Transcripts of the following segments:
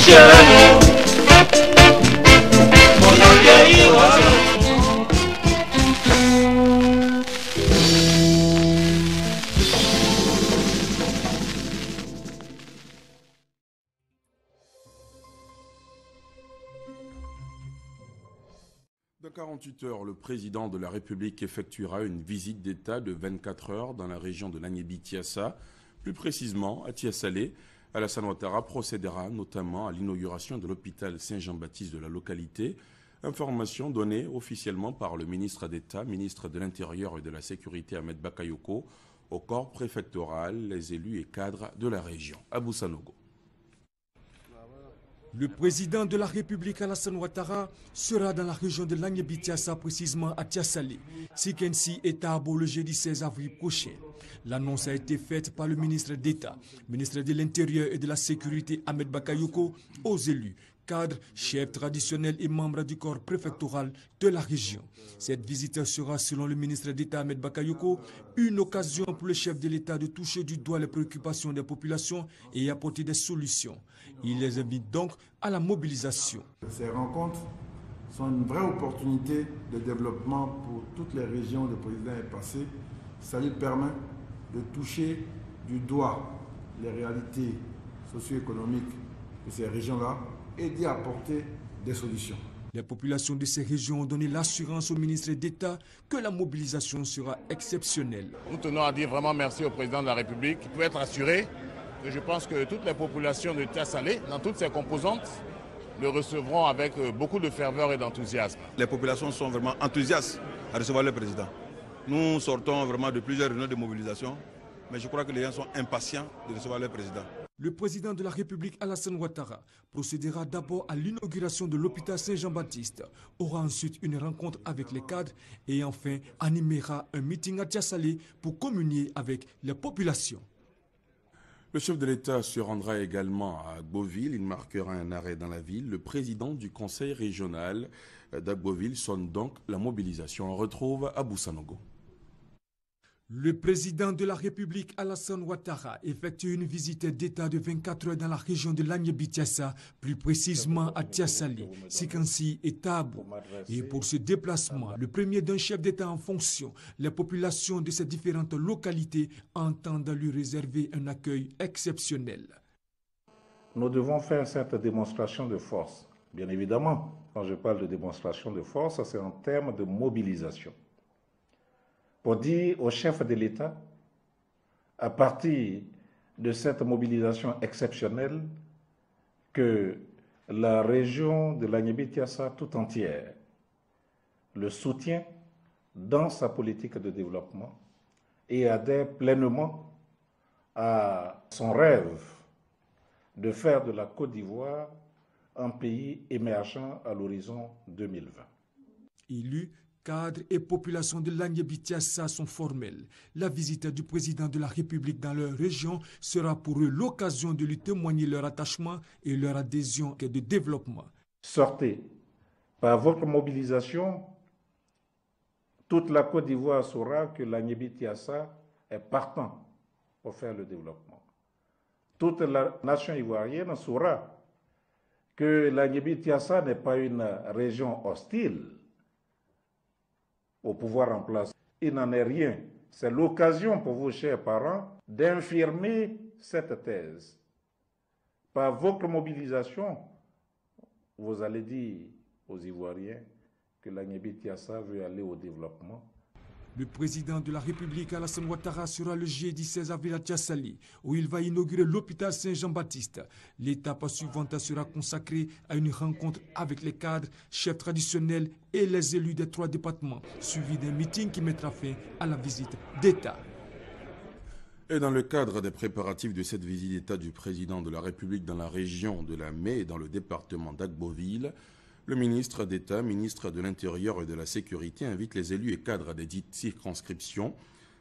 Dans 48 heures, le président de la République effectuera une visite d'État de 24 heures dans la région de l'Agnebi-Tiassa, plus précisément à Tiassalé. Alassane Ouattara procédera notamment à l'inauguration de l'hôpital Saint-Jean-Baptiste de la localité. Information donnée officiellement par le ministre d'État, ministre de l'Intérieur et de la Sécurité Ahmed Bakayoko, au corps préfectoral, les élus et cadres de la région. Abou Sanogo. Le président de la République Alassane Ouattara sera dans la région de l'Agnebi-Tiassa, précisément à Tiassalé, Sikensi et Tabo le jeudi 16 avril prochain. L'annonce a été faite par le ministre d'État, ministre de l'Intérieur et de la Sécurité Ahmed Bakayoko aux élus, cadres, chefs traditionnels et membres du corps préfectoral de la région. Cette visite sera, selon le ministre d'État Ahmed Bakayoko, une occasion pour le chef de l'État de toucher du doigt les préoccupations des populations et apporter des solutions. Il les invite donc à la mobilisation. Ces rencontres sont une vraie opportunité de développement pour toutes les régions où le président est passé. Ça lui permet de toucher du doigt les réalités socio-économiques de ces régions-là et d'y apporter des solutions. Les populations de ces régions ont donné l'assurance au ministre d'État que la mobilisation sera exceptionnelle. Nous tenons à dire vraiment merci au président de la République qui peut être assuré que je pense que toutes les populations de Tiassalé, dans toutes ses composantes, le recevront avec beaucoup de ferveur et d'enthousiasme. Les populations sont vraiment enthousiastes à recevoir le président. Nous sortons vraiment de plusieurs réunions de mobilisation, mais je crois que les gens sont impatients de recevoir le président. Le président de la République Alassane Ouattara procédera d'abord à l'inauguration de l'hôpital Saint-Jean-Baptiste, aura ensuite une rencontre avec les cadres et enfin animera un meeting à Tiassalé pour communier avec les populations. Le chef de l'État se rendra également à Agboville. Il marquera un arrêt dans la ville. Le président du conseil régional d'Agboville sonne donc la mobilisation. On retrouve Abou Sanogo. Le président de la République Alassane Ouattara effectue une visite d'État de 24 heures dans la région de l'Agnebi-Tiassa, plus précisément à Tiassalé, Sikansi et Tabo. Et pour ce déplacement, le premier d'un chef d'État en fonction, les populations de ces différentes localités entendent lui réserver un accueil exceptionnel. Nous devons faire cette démonstration de force. Bien évidemment, quand je parle de démonstration de force, c'est en termes de mobilisation. Pour dire au chef de l'État, à partir de cette mobilisation exceptionnelle, que la région de l'Agnebi-Tiassa tout entière le soutient dans sa politique de développement et adhère pleinement à son rêve de faire de la Côte d'Ivoire un pays émergent à l'horizon 2020. Élus, cadres et populations de l'Agnebi-Tiassa sont formels. La visite du président de la République dans leur région sera pour eux l'occasion de lui témoigner leur attachement et leur adhésion de développement. Sortez, par votre mobilisation, toute la Côte d'Ivoire saura que l'Agnebi-Tiassa est partant pour faire le développement. Toute la nation ivoirienne saura que l'Agnebi-Tiassa n'est pas une région hostile au pouvoir en place. Il n'en est rien. C'est l'occasion pour vous, chers parents, d'infirmer cette thèse. Par votre mobilisation, vous allez dire aux Ivoiriens que l'Agnebi-Tiassa veut aller au développement. Le président de la République Alassane Ouattara sera le jeudi 16 avril à Tiassalé, où il va inaugurer l'hôpital Saint-Jean-Baptiste. L'étape suivante sera consacrée à une rencontre avec les cadres, chefs traditionnels et les élus des 3 départements, suivi d'un meeting qui mettra fin à la visite d'État. Et dans le cadre des préparatifs de cette visite d'État du président de la République dans la région de la Mai et dans le département d'Agboville, le ministre d'État, ministre de l'Intérieur et de la Sécurité invite les élus et cadres des dites circonscriptions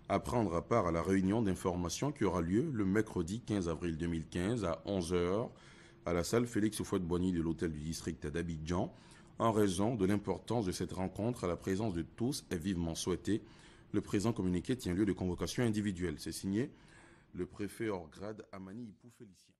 à prendre part à la réunion d'information qui aura lieu le mercredi 15 avril 2015 à 11 h à la salle Félix Houphouët-Boigny de l'hôtel du district d'Abidjan. En raison de l'importance de cette rencontre, la présence de tous est vivement souhaitée. Le présent communiqué tient lieu de convocation individuelle. C'est signé le préfet hors grade Amani Ipou Félicien.